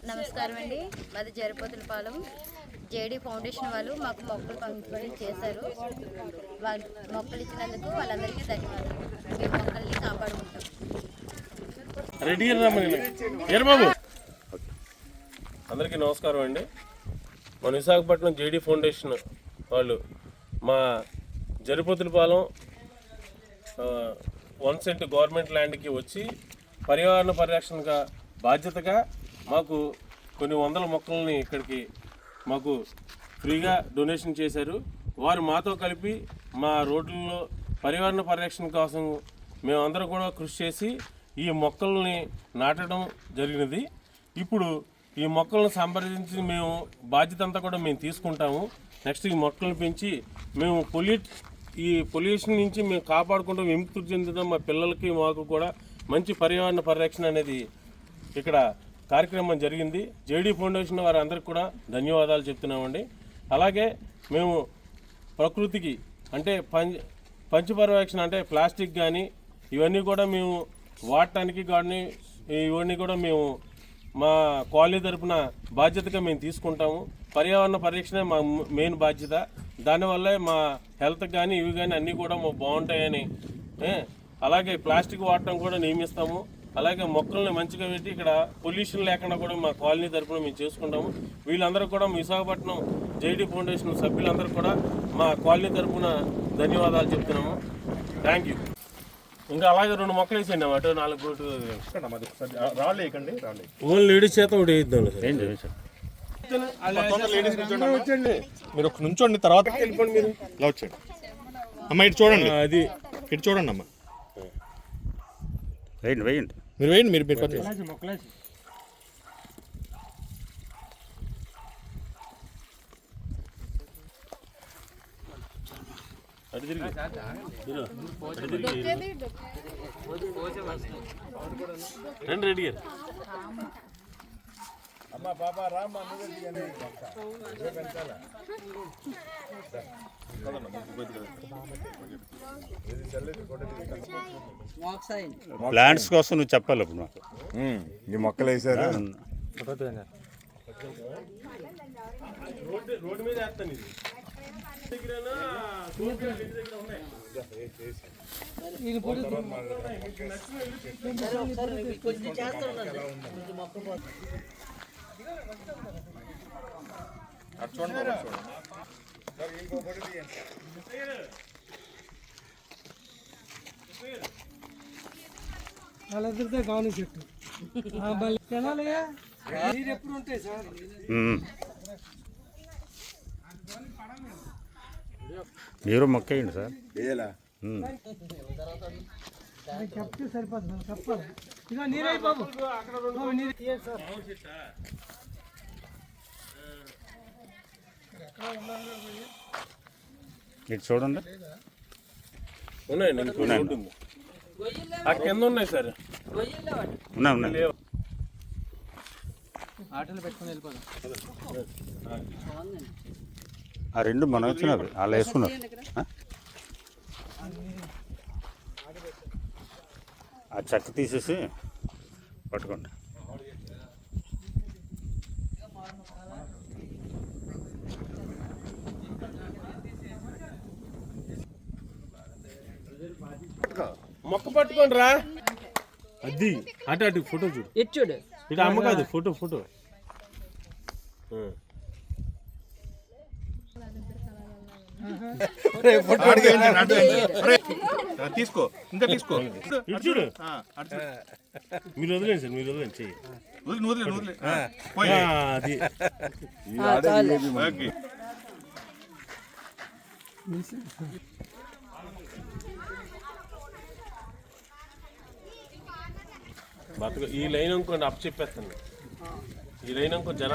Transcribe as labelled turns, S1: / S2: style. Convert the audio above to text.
S1: నమస్కారం అండి. మాది జరిపోతులపాలెం. జేడీ ఫౌండేషన్ వాళ్ళు మాకు మొక్కలు పంపిణీ చేశారు. వాళ్ళు మొక్కలు ఇచ్చినందుకు వాళ్ళందరికీ ధన్యవాదాలు. మేము మొక్కల్ని కాపాడుకుంటాం.
S2: అందరికీ నమస్కారం అండి. మన విశాఖపట్నం జేడీ ఫౌండేషన్ వాళ్ళు మా జరిపోతులపాలెం 1 సెంట్ గవర్నమెంట్ ల్యాండ్కి వచ్చి పర్యావరణ పరిరక్షణగా బాధ్యతగా మాకు కొన్ని వందల మొక్కల్ని ఇక్కడికి మాకు ఫ్రీగా డొనేషన్ చేశారు. వారు మాతో కలిపి మా రోడ్లలో పర్యావరణ పరిరక్షణ కోసం మేమందరం కూడా కృషి చేసి ఈ మొక్కల్ని నాటడం జరిగినది. ఇప్పుడు ఈ మొక్కలను సంప్రదించి మేము బాధ్యత అంతా కూడా మేము తీసుకుంటాము. నెక్స్ట్ ఈ మొక్కలను పెంచి మేము ఈ పొల్యూషన్ నుంచి మేము కాపాడుకుంటూ విముక్తి చెందుతాం. మా పిల్లలకి మాకు కూడా మంచి పర్యావరణ పరిరక్షణ అనేది ఇక్కడ కార్యక్రమం జరిగింది. జేడీ ఫౌండేషన్ వారి అందరికి కూడా ధన్యవాదాలు చెప్తున్నామండి. అలాగే మేము ప్రకృతికి అంటే పంచపరిరక్షణ అంటే ప్లాస్టిక్ కానీ ఇవన్నీ కూడా మేము వాడటానికి కానీ ఇవన్నీ కూడా మేము మా కాలనీ తరపున బాధ్యతగా మేము తీసుకుంటాము. పర్యావరణ పరిరక్షణ మా మెయిన్ బాధ్యత. దానివల్లే మా హెల్త్ కానీ ఇవి కానీ అన్నీ కూడా బాగుంటాయని. అలాగే ప్లాస్టిక్ వాడటం కూడా నియమిస్తాము. అలాగే మొక్కల్ని మంచిగా పెట్టి ఇక్కడ పొల్యూషన్ లేకుండా కూడా మా కాలనీ తరపున మేము చేసుకుంటాము. వీళ్ళందరూ కూడా విశాఖపట్నం జేడీ ఫౌండేషన్ సభ్యులందరూ కూడా మా కాలనీ తరపున ధన్యవాదాలు చెప్తున్నాము. Thank you. ఇంకా అలాగే 2 మొక్కలు వేసేయండి అటు 4 కోట్లు
S3: రాళ్ళు వేయకండి.
S2: ఓన్లీ లేడీస్ చేత ఒకటి వేద్దాం సార్.
S3: మీరు ఒక నుంచోండి, తర్వాత వెళ్ళిపోండి. మీరు ఇలా వచ్చాడు అమ్మ, ఇటు చూడండి. అది ఇటు చూడండి అమ్మ.
S4: వేయండి
S3: మీరు వేయండి. మీరు
S2: రండి రెడీ
S5: అమ్మా పాపా రామ్మ
S4: ప్లాంట్స్ కోసం నువ్వు చెప్పాలి. ఇప్పుడు మాకు
S5: ఈ మొక్కలు వేసారు.
S2: రోడ్డు మీద వేస్తాను.
S6: వాళ్ళిద్దరితో కావాలి చెట్టు తినాలిగా. నీరు ఎప్పుడు ఉంటాయి సార్?
S4: మీరు మొక్క వేయండి సార్.
S6: చెప్తే సరిపోతుంది. చెప్పాలి ఇక నీరే బాబు. నీరు సార్
S4: ఇటు చూడండి.
S2: ఉన్నాయండి, ఆ కింద ఉన్నాయి సార్.
S4: ఉన్నాయి.
S6: ఆటలు పెట్టుకుని వెళ్ళిపోదాం.
S4: ఆ 2 మనం వచ్చినవి వాళ్ళు వేసుకున్నారు. ఆ చెక్క తీసేసి పట్టుకోండి.
S2: మొక్క పట్టుకోండి రా. అది అటు ఫోటో చూడు.
S6: చూడు
S2: ఇటు అమ్మ కాదు, ఫోటో
S3: తీసుకో, ఇంకా తీసుకో.
S2: చూడు. మీరు వదిలేండి సార్, మీరు వదిలేండి చెయ్యి. అది బతుకు ఈ లైన్ ఇంకోండి అప్పు చెప్పేస్తాను. ఈ లైన్ ఇంకో జన